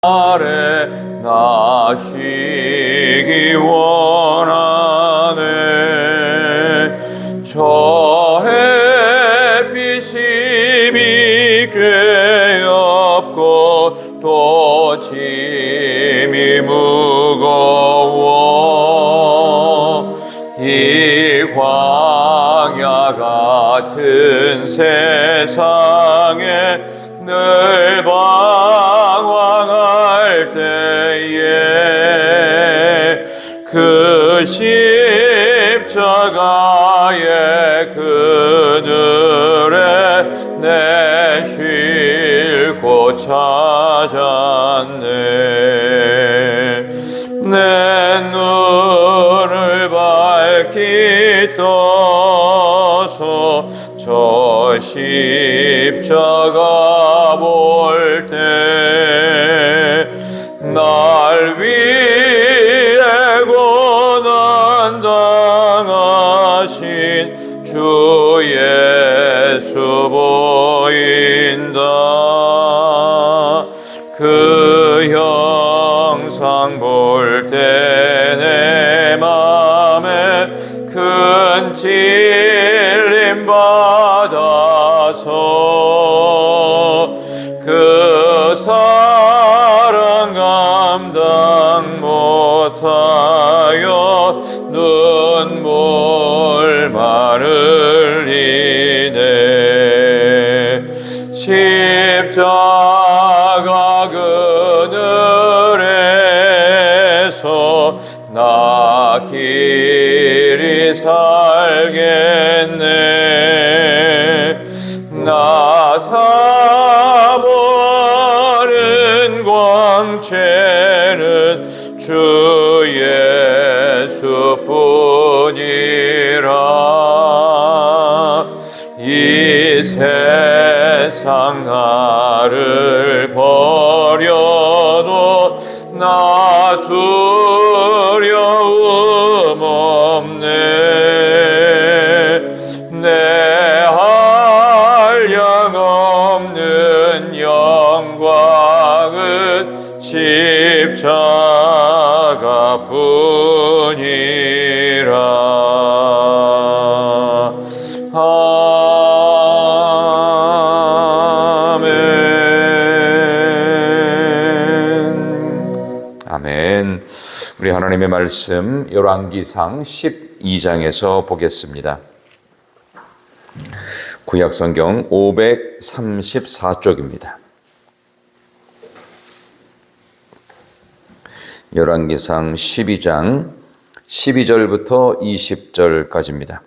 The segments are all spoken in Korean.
아래 나시기 원하네. 저 햇빛이 비괴없고 또 짐이 무거워 이 광야 같은 세상에 늘 방황할 때에 그 십자가의 그늘에 내 쉴 곳 찾았네. 내 눈을 밝히 떠서 저 십자가 볼 때 날 위해 고난 당하신 주 예수 보인다. 그 형상 볼 때 내 맘에 큰 찔림 받아서 그 사랑 감당 못하여 눈물만 흘리네. 십자가 그늘에서 나 길이 살겠네. 나 사모하는 광채는 주 예수뿐이라. 이 세상 나를 버려도 나 두려움 없네. 내 한량 없는 영광은 십자가 뿐이라. 아멘. 우리 하나님의 말씀 열왕기상 12장에서 보겠습니다. 구약성경 534쪽입니다. 열왕기상 12장 12절부터 20절까지입니다.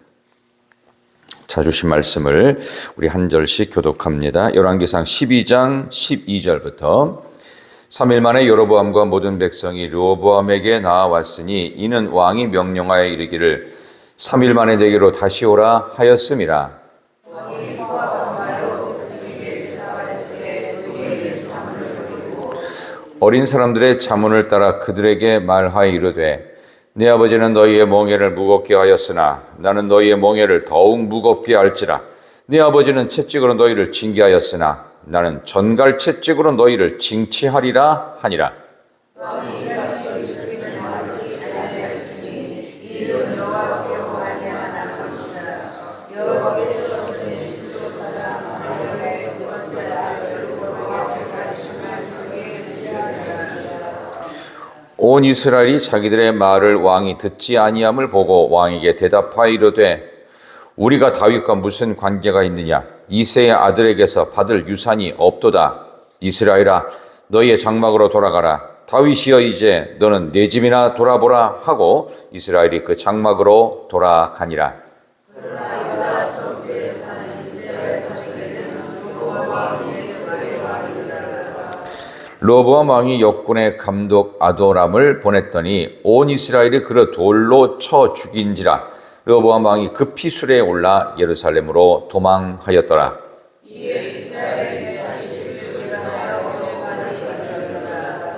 자주신 말씀을 우리 한 절씩 교독합니다. 열왕기상 12장 12절부터 3일 만에 여로보암과 모든 백성이 르호보암에게 나아왔으니 이는 왕이 명령하여 이르기를 3일 만에 내게로 다시 오라 하였음이라. 어린 사람들의 자문을 따라 그들에게 말하여 이르되 네 아버지는 너희의 멍에를 무겁게 하였으나 나는 너희의 멍에를 더욱 무겁게 할지라. 네 아버지는 채찍으로 너희를 징계하였으나 나는 전갈 채찍으로 너희를 징치하리라 하니라. 온 이스라엘이 자기들의 말을 왕이 듣지 아니함을 보고 왕에게 대답하여 이르되 우리가 다윗과 무슨 관계가 있느냐? 이새의 아들에게서 받을 유산이 없도다. 이스라엘아 너희의 장막으로 돌아가라. 다윗이여 이제 너는 내 집이나 돌아보라 하고 이스라엘이 그 장막으로 돌아가니라. 르호보암 왕이 역군의 감독 아도람을 보냈더니 온 이스라엘이 그를 돌로 쳐 죽인지라. 르호보암 왕이 급히 수레에 올라 예루살렘으로 도망하였더라.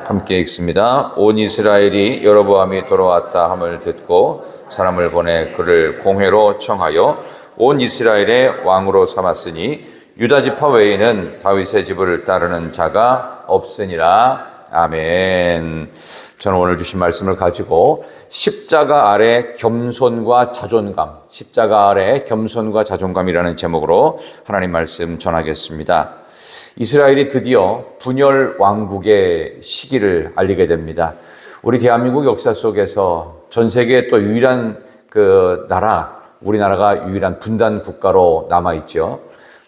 함께 읽습니다. 온 이스라엘이 여로보암이 돌아왔다 함을 듣고 사람을 보내 그를 공회로 청하여 온 이스라엘의 왕으로 삼았으니 유다 지파 외에는 다윗의 집을 따르는 자가 없으니라. 아멘. 저는 오늘 주신 말씀을 가지고 십자가 아래 겸손과 자존감, 십자가 아래 겸손과 자존감이라는 제목으로 하나님 말씀 전하겠습니다. 이스라엘이 드디어 분열 왕국의 시기를 알리게 됩니다. 우리 대한민국 역사 속에서 전 세계 또 유일한 나라, 우리나라가 유일한 분단 국가로 남아있죠.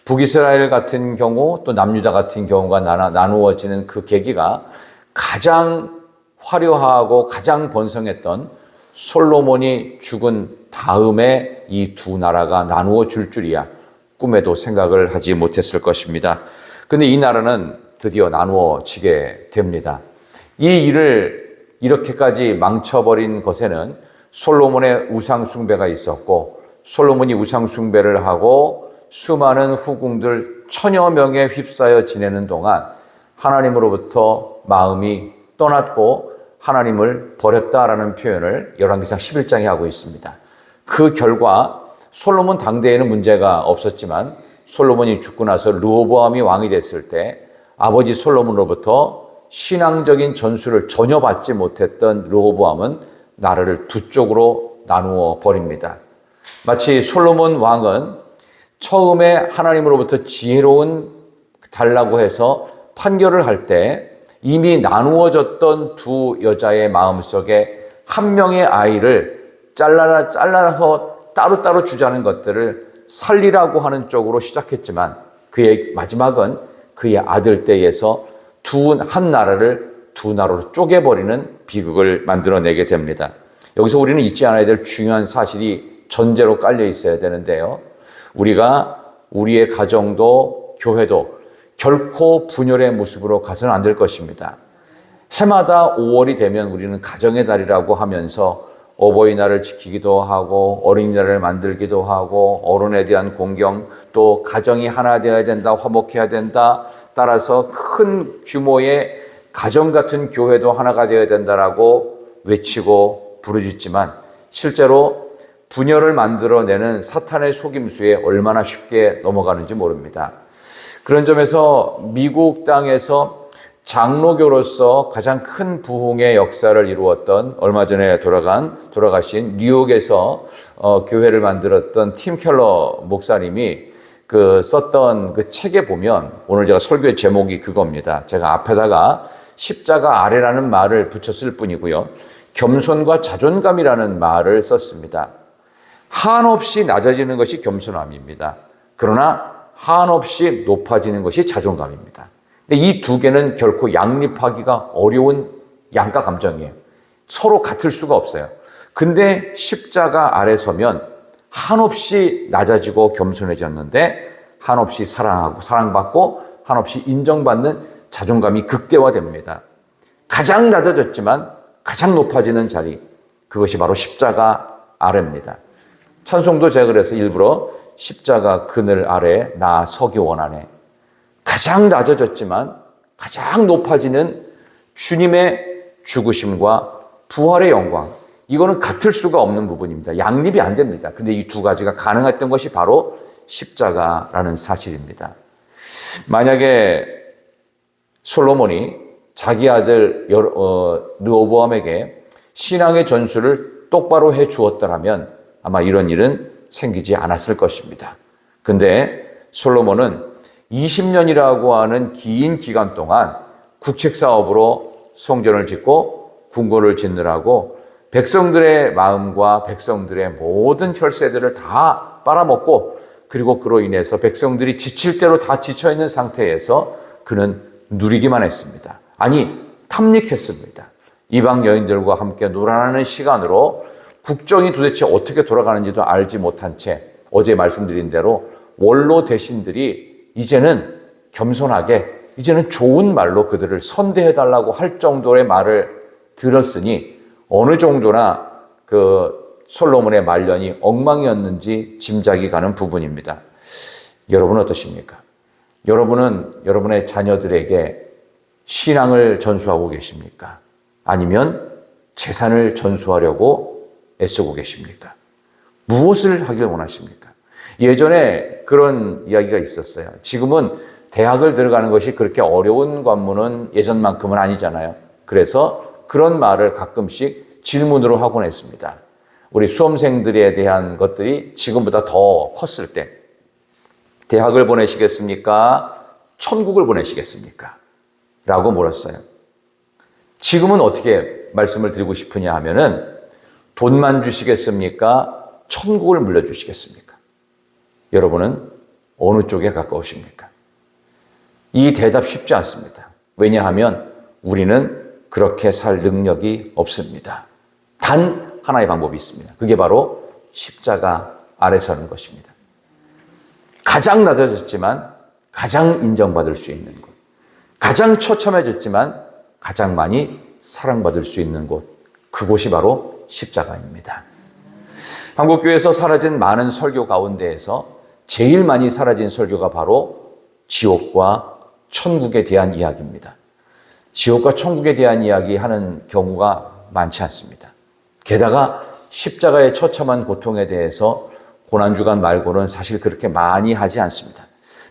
북이스라엘 같은 경우 또 남유다 같은 경우가 나누어지는 그 계기가 가장 화려하고 가장 번성했던 솔로몬이 죽은 다음에 이 두 나라가 나누어질 줄이야 꿈에도 생각을 하지 못했을 것입니다. 근데 이 나라는 드디어 나누어지게 됩니다. 이 일을 이렇게까지 망쳐버린 것에는 솔로몬의 우상 숭배가 있었고, 솔로몬이 우상 숭배를 하고 수많은 후궁들 1000여 명에 휩싸여 지내는 동안 하나님으로부터 마음이 떠났고 하나님을 버렸다라는 표현을 열왕기상 11장에 하고 있습니다. 그 결과 솔로몬 당대에는 문제가 없었지만 솔로몬이 죽고 나서 르호보암이 왕이 됐을 때 아버지 솔로몬으로부터 신앙적인 전수를 전혀 받지 못했던 르호보암은 나라를 두 쪽으로 나누어 버립니다. 마치 솔로몬 왕은 처음에 하나님으로부터 지혜로운 달라고 해서 판결을 할 때 이미 나누어졌던 두 여자의 마음속에 한 명의 아이를 잘라서 따로따로 주자는 것들을 살리라고 하는 쪽으로 시작했지만 그의 마지막은 그의 아들 때에서 한 나라를 두 나라로 쪼개버리는 비극을 만들어내게 됩니다. 여기서 우리는 잊지 않아야 될 중요한 사실이 전제로 깔려 있어야 되는데요. 우리가 우리의 가정도 교회도 결코 분열의 모습으로 가서는 안 될 것입니다. 해마다 5월이 되면 우리는 가정의 달이라고 하면서 어버이날을 지키기도 하고 어린이날을 만들기도 하고 어른에 대한 공경, 또 가정이 하나 되어야 된다, 화목해야 된다, 따라서 큰 규모의 가정 같은 교회도 하나가 되어야 된다라고 외치고 부르짖지만 실제로 분열을 만들어내는 사탄의 속임수에 얼마나 쉽게 넘어가는지 모릅니다. 그런 점에서 미국 땅에서 장로교로서 가장 큰 부흥의 역사를 이루었던 얼마 전에 돌아가신 뉴욕에서 교회를 만들었던 팀 켈러 목사님이 썼던 그 책에 보면 오늘 제가 설교의 제목이 그겁니다. 제가 앞에다가 십자가 아래라는 말을 붙였을 뿐이고요. 겸손과 자존감이라는 말을 썼습니다. 한없이 낮아지는 것이 겸손함입니다. 그러나 한없이 높아지는 것이 자존감입니다. 근데 이 두 개는 결코 양립하기가 어려운 양가 감정이에요. 서로 같을 수가 없어요. 근데 십자가 아래 서면 한없이 낮아지고 겸손해졌는데 한없이 사랑하고 사랑받고 한없이 인정받는 자존감이 극대화됩니다. 가장 낮아졌지만 가장 높아지는 자리, 그것이 바로 십자가 아래입니다. 찬송도 제가 그래서 일부러 십자가 그늘 아래 나 서기 원하네. 가장 낮아졌지만 가장 높아지는 주님의 죽으심과 부활의 영광, 이거는 같을 수가 없는 부분입니다. 양립이 안 됩니다. 근데 이 두 가지가 가능했던 것이 바로 십자가라는 사실입니다. 만약에 솔로몬이 자기 아들 르호보암에게 신앙의 전수를 똑바로 해 주었더라면 아마 이런 일은 생기지 않았을 것입니다. 근데 솔로몬은 20년이라고 하는 긴 기간 동안 국책 사업으로 성전을 짓고 궁궐을 짓느라고 백성들의 마음과 백성들의 모든 혈세들을 다 빨아먹고, 그리고 그로 인해서 백성들이 지칠 대로 다 지쳐있는 상태에서 그는 누리기만 했습니다. 아니, 탐닉했습니다. 이방 여인들과 함께 놀아나는 시간으로 국정이 도대체 어떻게 돌아가는지도 알지 못한 채 어제 말씀드린 대로 원로 대신들이 이제는 겸손하게, 이제는 좋은 말로 그들을 선대해달라고 할 정도의 말을 들었으니 어느 정도나 솔로몬의 말년이 엉망이었는지 짐작이 가는 부분입니다. 여러분은 어떠십니까? 여러분은 여러분의 자녀들에게 신앙을 전수하고 계십니까? 아니면 재산을 전수하려고 애쓰고 계십니까? 무엇을 하길 원하십니까? 예전에 그런 이야기가 있었어요. 지금은 대학을 들어가는 것이 그렇게 어려운 관문은 예전만큼은 아니잖아요. 그래서 그런 말을 가끔씩 질문으로 하곤 했습니다. 우리 수험생들에 대한 것들이 지금보다 더 컸을 때 대학을 보내시겠습니까? 천국을 보내시겠습니까? 라고 물었어요. 지금은 어떻게 말씀을 드리고 싶으냐 하면은 돈만 주시겠습니까? 천국을 물려주시겠습니까? 여러분은 어느 쪽에 가까우십니까? 이 대답 쉽지 않습니다. 왜냐하면 우리는 그렇게 살 능력이 없습니다. 단 하나의 방법이 있습니다. 그게 바로 십자가 아래 서는 것입니다. 가장 낮아졌지만 가장 인정받을 수 있는 곳, 가장 처참해졌지만 가장 많이 사랑받을 수 있는 곳, 그곳이 바로 십자가입니다. 한국교회에서 사라진 많은 설교 가운데에서 제일 많이 사라진 설교가 바로 지옥과 천국에 대한 이야기입니다. 지옥과 천국에 대한 이야기 하는 경우가 많지 않습니다. 게다가 십자가의 처참한 고통에 대해서 고난주간 말고는 사실 그렇게 많이 하지 않습니다.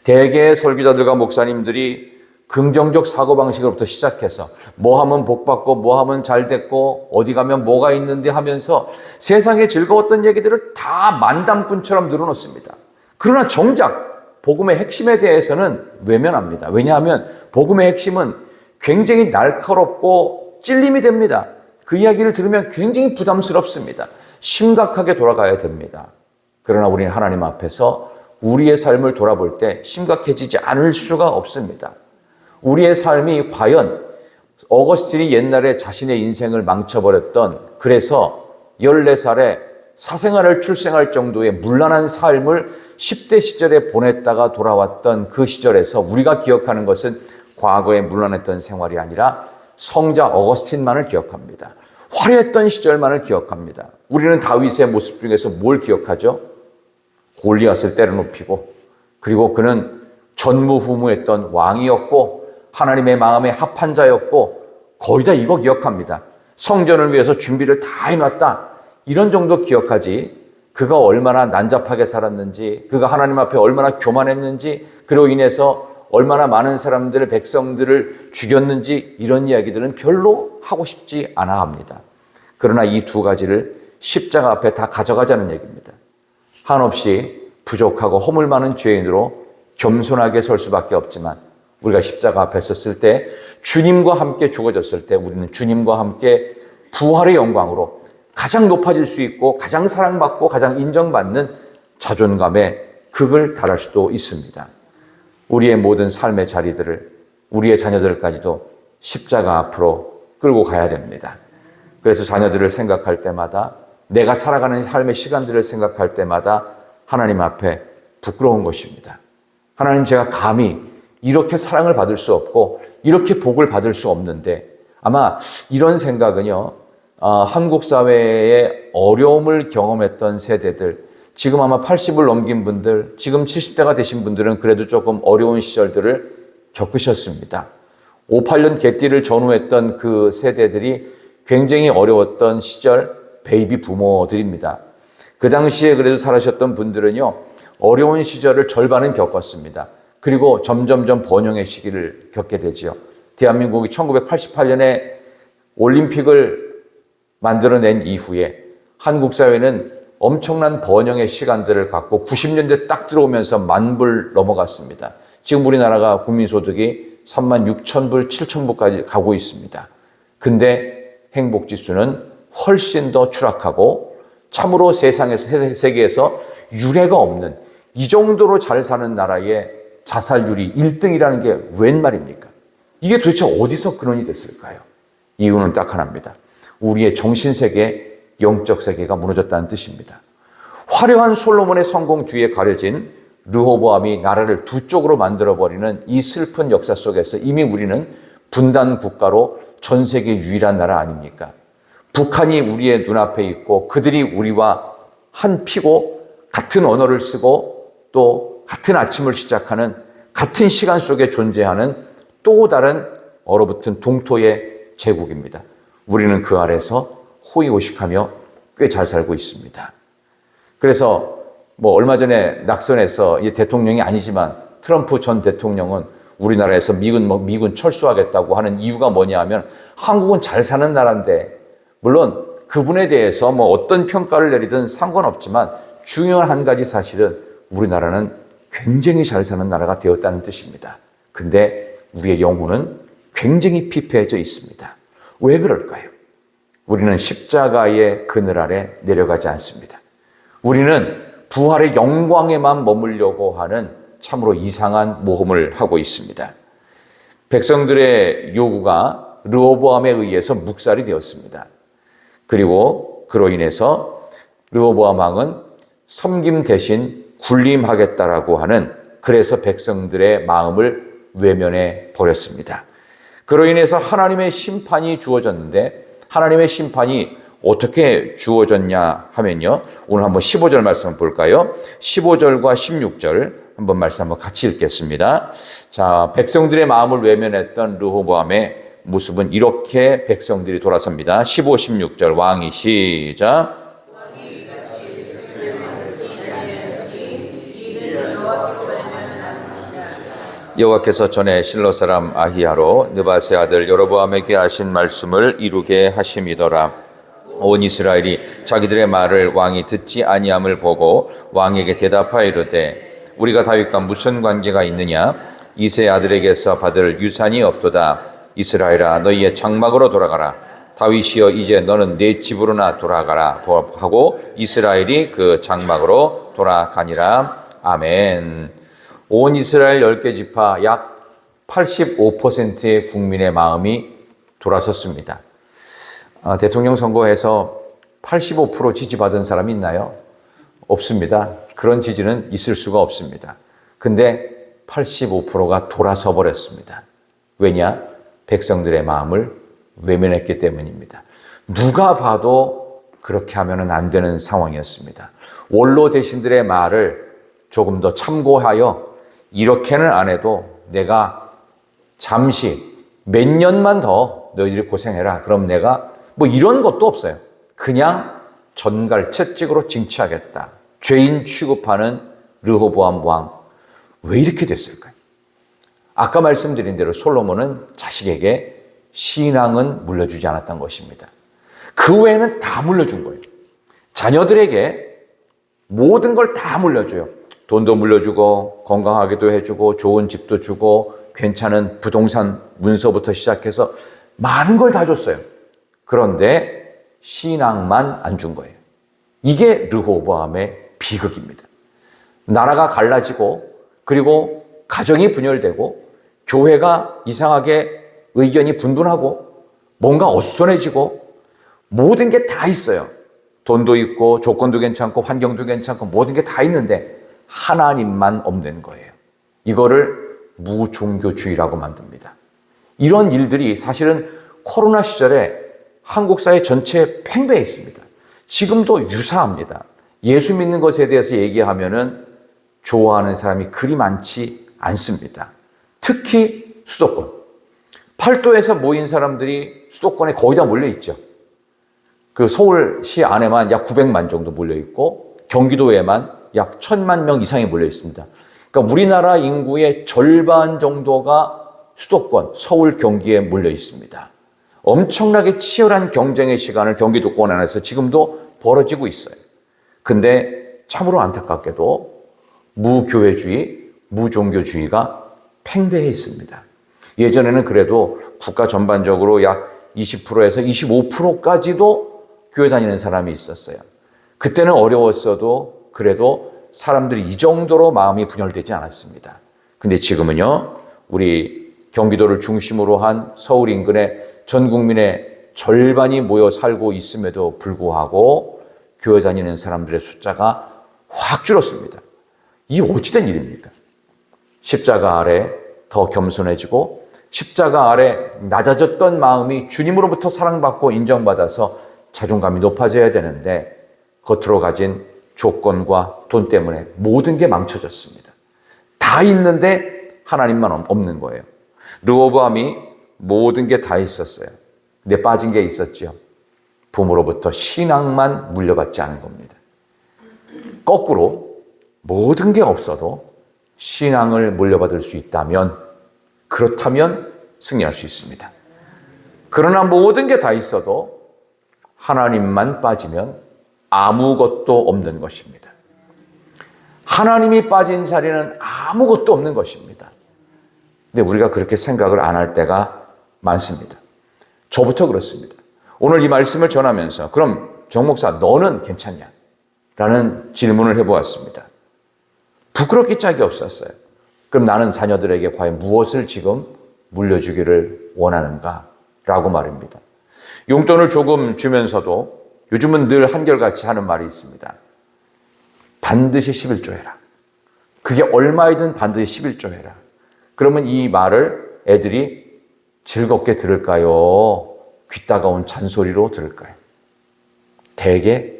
대개의 설교자들과 목사님들이 긍정적 사고방식으로부터 시작해서 뭐 하면 복받고 뭐 하면 잘 됐고 어디 가면 뭐가 있는데 하면서 세상에 즐거웠던 얘기들을 다 만담꾼처럼 늘어놓습니다. 그러나 정작 복음의 핵심에 대해서는 외면합니다. 왜냐하면 복음의 핵심은 굉장히 날카롭고 찔림이 됩니다. 그 이야기를 들으면 굉장히 부담스럽습니다. 심각하게 돌아가야 됩니다. 그러나 우리는 하나님 앞에서 우리의 삶을 돌아볼 때 심각해지지 않을 수가 없습니다. 우리의 삶이 과연 어거스틴이 옛날에 자신의 인생을 망쳐버렸던, 그래서 14살에 사생활을 출생할 정도의 문란한 삶을 10대 시절에 보냈다가 돌아왔던 그 시절에서 우리가 기억하는 것은 과거에 문란했던 생활이 아니라 성자 어거스틴만을 기억합니다. 화려했던 시절만을 기억합니다. 우리는 다윗의 모습 중에서 뭘 기억하죠? 골리앗을 때려눕히고, 그리고 그는 전무후무했던 왕이었고 하나님의 마음에 합한 자였고, 거의 다 이거 기억합니다. 성전을 위해서 준비를 다 해놨다, 이런 정도 기억하지 그가 얼마나 난잡하게 살았는지, 그가 하나님 앞에 얼마나 교만했는지, 그로 인해서 얼마나 많은 사람들의 백성들을 죽였는지, 이런 이야기들은 별로 하고 싶지 않아 합니다. 그러나 이 두 가지를 십자가 앞에 다 가져가자는 얘기입니다. 한없이 부족하고 허물 많은 죄인으로 겸손하게 설 수밖에 없지만, 우리가 십자가 앞에 섰을 때, 주님과 함께 죽어졌을 때 우리는 주님과 함께 부활의 영광으로 가장 높아질 수 있고 가장 사랑받고 가장 인정받는 자존감의 극을 달할 수도 있습니다. 우리의 모든 삶의 자리들을, 우리의 자녀들까지도 십자가 앞으로 끌고 가야 됩니다. 그래서 자녀들을 생각할 때마다, 내가 살아가는 삶의 시간들을 생각할 때마다 하나님 앞에 부끄러운 것입니다. 하나님, 제가 감히 이렇게 사랑을 받을 수 없고 이렇게 복을 받을 수 없는데, 아마 이런 생각은요, 한국 사회의 어려움을 경험했던 세대들, 지금 아마 80을 넘긴 분들, 지금 70대가 되신 분들은 그래도 조금 어려운 시절들을 겪으셨습니다. 58년 개띠를 전후했던 그 세대들이 굉장히 어려웠던 시절 베이비 부모들입니다. 그 당시에 그래도 살아셨던 분들은요, 어려운 시절을 절반은 겪었습니다. 그리고 점점점 번영의 시기를 겪게 되지요. 대한민국이 1988년에 올림픽을 만들어낸 이후에 한국 사회는 엄청난 번영의 시간들을 갖고 90년대 딱 들어오면서 10,000불 넘어갔습니다. 지금 우리나라가 국민소득이 36,000불, 7,000불까지 가고 있습니다. 근데 행복지수는 훨씬 더 추락하고, 참으로 세계에서 유례가 없는, 이 정도로 잘 사는 나라의 자살률이 1등이라는 게 웬 말입니까? 이게 도대체 어디서 근원이 됐을까요? 이유는 딱 하나입니다. 우리의 정신세계, 영적 세계가 무너졌다는 뜻입니다. 화려한 솔로몬의 성공 뒤에 가려진 르호보암이 나라를 두 쪽으로 만들어버리는 이 슬픈 역사 속에서 이미 우리는 분단 국가로 전 세계 유일한 나라 아닙니까? 북한이 우리의 눈앞에 있고 그들이 우리와 한 피고 같은 언어를 쓰고 또 같은 아침을 시작하는, 같은 시간 속에 존재하는 또 다른 얼어붙은 동토의 제국입니다. 우리는 그 아래서 호의호식하며 꽤 잘 살고 있습니다. 그래서 얼마 전에 낙선해서, 이 대통령이 아니지만 트럼프 전 대통령은 우리나라에서 미군 철수하겠다고 하는 이유가 뭐냐 하면 한국은 잘 사는 나라인데, 물론 그분에 대해서 어떤 평가를 내리든 상관없지만 중요한 한 가지 사실은 우리나라는 굉장히 잘 사는 나라가 되었다는 뜻입니다. 근데 우리의 영혼은 굉장히 피폐해져 있습니다. 왜 그럴까요? 우리는 십자가의 그늘 아래 내려가지 않습니다. 우리는 부활의 영광에만 머물려고 하는 참으로 이상한 모험을 하고 있습니다. 백성들의 요구가 르호보암에 의해서 묵살이 되었습니다. 그리고 그로 인해서 르호보암 왕은 섬김 대신 군림하겠다라고 하는, 그래서 백성들의 마음을 외면해 버렸습니다. 그로 인해서 하나님의 심판이 주어졌는데, 하나님의 심판이 어떻게 주어졌냐 하면요, 오늘 한번 15절 말씀 볼까요? 15절과 16절 한번 말씀 한번 같이 읽겠습니다. 자, 백성들의 마음을 외면했던 르호보암의 모습은 이렇게 백성들이 돌아섭니다. 15, 16절 왕이 시작. 여호와께서 전에 실로 사람 아히야로 느밧의 아들 여로보암에게 하신 말씀을 이루게 하심이더라. 온 이스라엘이 자기들의 말을 왕이 듣지 아니함을 보고 왕에게 대답하이르되 우리가 다윗과 무슨 관계가 있느냐? 이새의 아들에게서 받을 유산이 없도다. 이스라엘아 너희의 장막으로 돌아가라. 다윗이여 이제 너는 내 집으로나 돌아가라 하고 이스라엘이 그 장막으로 돌아가니라. 아멘. 온 이스라엘 10개 지파 약 85%의 국민의 마음이 돌아섰습니다. 대통령 선거에서 85% 지지받은 사람이 있나요? 없습니다. 그런 지지는 있을 수가 없습니다. 근데 85%가 돌아서 버렸습니다. 왜냐? 백성들의 마음을 외면했기 때문입니다. 누가 봐도 그렇게 하면 안 되는 상황이었습니다. 원로 대신들의 말을 조금 더 참고하여 이렇게는 안 해도 내가 잠시 몇 년만 더 너희들이 고생해라. 그럼 내가 이런 것도 없어요. 그냥 전갈 채찍으로 징치하겠다. 죄인 취급하는 르호보암 왕. 왜 이렇게 됐을까요? 아까 말씀드린 대로 솔로몬은 자식에게 신앙은 물려주지 않았던 것입니다. 그 외에는 다 물려준 거예요. 자녀들에게 모든 걸 다 물려줘요. 돈도 물려주고 건강하게도 해주고 좋은 집도 주고 괜찮은 부동산 문서부터 시작해서 많은 걸 다 줬어요. 그런데 신앙만 안 준 거예요. 이게 르호보암의 비극입니다. 나라가 갈라지고 그리고 가정이 분열되고 교회가 이상하게 의견이 분분하고 뭔가 어수선해지고 모든 게 다 있어요. 돈도 있고 조건도 괜찮고 환경도 괜찮고 모든 게 다 있는데 하나님만 없는 거예요. 이거를 무종교주의라고 만듭니다. 이런 일들이 사실은 코로나 시절에 한국 사회 전체에 팽배해 있습니다. 지금도 유사합니다. 예수 믿는 것에 대해서 얘기하면은 좋아하는 사람이 그리 많지 않습니다. 특히 수도권. 팔도에서 모인 사람들이 수도권에 거의 다 몰려 있죠. 그 서울시 안에만 약 900만 정도 몰려 있고 경기도에만 약 1000만 명 이상이 몰려 있습니다. 그러니까 우리나라 인구의 절반 정도가 수도권, 서울, 경기에 몰려 있습니다. 엄청나게 치열한 경쟁의 시간을 경기도권 안에서 지금도 벌어지고 있어요. 근데 참으로 안타깝게도 무교회주의, 무종교주의가 팽배해 있습니다. 예전에는 그래도 국가 전반적으로 약 20%에서 25%까지도 교회 다니는 사람이 있었어요. 그때는 어려웠어도 그래도 사람들이 이 정도로 마음이 분열되지 않았습니다. 근데 지금은요, 우리 경기도를 중심으로 한 서울 인근의 전 국민의 절반이 모여 살고 있음에도 불구하고 교회 다니는 사람들의 숫자가 확 줄었습니다. 이 어찌된 일입니까? 십자가 아래 더 겸손해지고 십자가 아래 낮아졌던 마음이 주님으로부터 사랑받고 인정받아서 자존감이 높아져야 되는데 겉으로 가진 조건과 돈 때문에 모든 게 망쳐졌습니다. 다 있는데 하나님만 없는 거예요. 르호보암이 모든 게 다 있었어요. 근데 빠진 게 있었죠. 부모로부터 신앙만 물려받지 않은 겁니다. 거꾸로 모든 게 없어도 신앙을 물려받을 수 있다면, 그렇다면 승리할 수 있습니다. 그러나 모든 게 다 있어도 하나님만 빠지면 아무것도 없는 것입니다. 하나님이 빠진 자리는 아무것도 없는 것입니다. 근데 우리가 그렇게 생각을 안 할 때가 많습니다. 저부터 그렇습니다. 오늘 이 말씀을 전하면서 그럼 정 목사 너는 괜찮냐? 라는 질문을 해보았습니다. 부끄럽기 짝이 없었어요. 그럼 나는 자녀들에게 과연 무엇을 지금 물려주기를 원하는가? 라고 말입니다. 용돈을 조금 주면서도 요즘은 늘 한결같이 하는 말이 있습니다. 반드시 11조 해라. 그게 얼마이든 반드시 11조 해라. 그러면 이 말을 애들이 즐겁게 들을까요? 귀 따가운 잔소리로 들을까요? 대개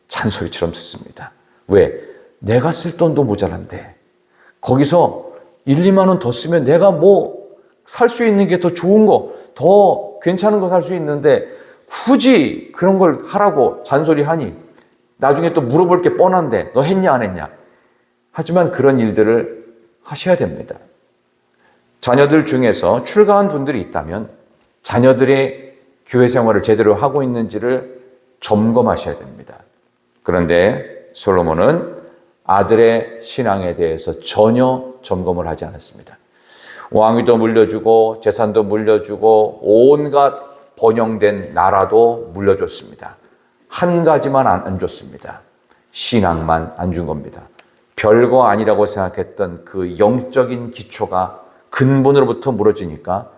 잔소리처럼 듣습니다. 왜? 내가 쓸 돈도 모자란데 거기서 1, 2만 원 더 쓰면 내가 뭐 살 수 있는 게 더 좋은 거, 더 괜찮은 거 살 수 있는데 굳이 그런 걸 하라고 잔소리하니 나중에 또 물어볼 게 뻔한데 너 했냐 안 했냐. 하지만 그런 일들을 하셔야 됩니다. 자녀들 중에서 출가한 분들이 있다면 자녀들의 교회 생활을 제대로 하고 있는지를 점검하셔야 됩니다. 그런데 솔로몬은 아들의 신앙에 대해서 전혀 점검을 하지 않았습니다. 왕위도 물려주고 재산도 물려주고 온갖 번영된 나라도 물려줬습니다. 한 가지만 안 줬습니다. 신앙만 안 준 겁니다. 별거 아니라고 생각했던 그 영적인 기초가 근본으로부터 무너지니까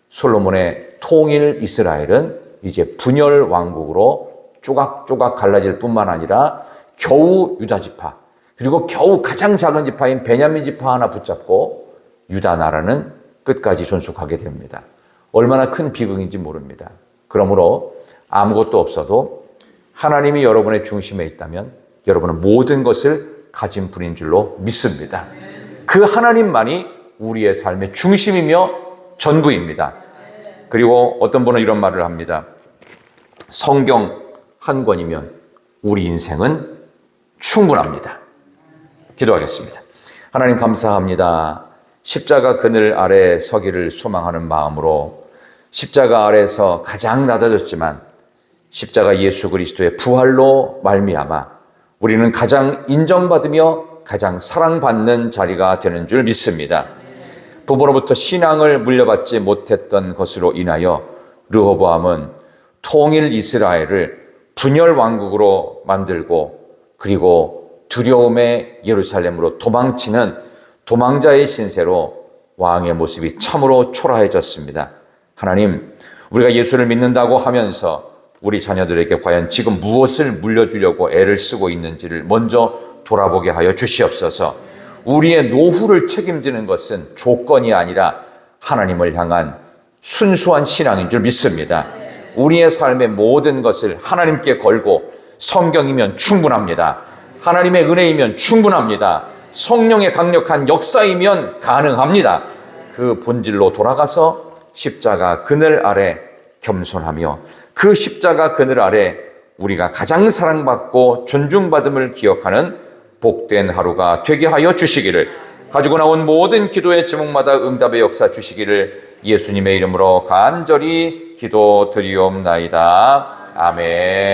솔로몬의 통일 이스라엘은 이제 분열 왕국으로 조각조각 갈라질 뿐만 아니라 겨우 유다 지파, 그리고 겨우 가장 작은 지파인 베냐민 지파 하나 붙잡고 유다 나라는 끝까지 존속하게 됩니다. 얼마나 큰 비극인지 모릅니다. 그러므로 아무것도 없어도 하나님이 여러분의 중심에 있다면 여러분은 모든 것을 가진 분인 줄로 믿습니다. 그 하나님만이 우리의 삶의 중심이며 전부입니다. 그리고 어떤 분은 이런 말을 합니다. 성경 한 권이면 우리 인생은 충분합니다. 기도하겠습니다. 하나님 감사합니다. 십자가 그늘 아래 서기를 소망하는 마음으로 십자가 아래에서 가장 낮아졌지만 십자가 예수 그리스도의 부활로 말미암아 우리는 가장 인정받으며 가장 사랑받는 자리가 되는 줄 믿습니다. 부모로부터 신앙을 물려받지 못했던 것으로 인하여 르호보암은 통일 이스라엘을 분열 왕국으로 만들고 그리고 두려움의 예루살렘으로 도망치는 도망자의 신세로 왕의 모습이 참으로 초라해졌습니다. 하나님, 우리가 예수를 믿는다고 하면서 우리 자녀들에게 과연 지금 무엇을 물려주려고 애를 쓰고 있는지를 먼저 돌아보게 하여 주시옵소서. 우리의 노후를 책임지는 것은 조건이 아니라 하나님을 향한 순수한 신앙인 줄 믿습니다. 우리의 삶의 모든 것을 하나님께 걸고 성경이면 충분합니다. 하나님의 은혜이면 충분합니다. 성령의 강력한 역사이면 가능합니다. 그 본질로 돌아가서 십자가 그늘 아래 겸손하며 그 십자가 그늘 아래 우리가 가장 사랑받고 존중받음을 기억하는 복된 하루가 되게 하여 주시기를, 가지고 나온 모든 기도의 제목마다 응답의 역사 주시기를 예수님의 이름으로 간절히 기도드리옵나이다. 아멘.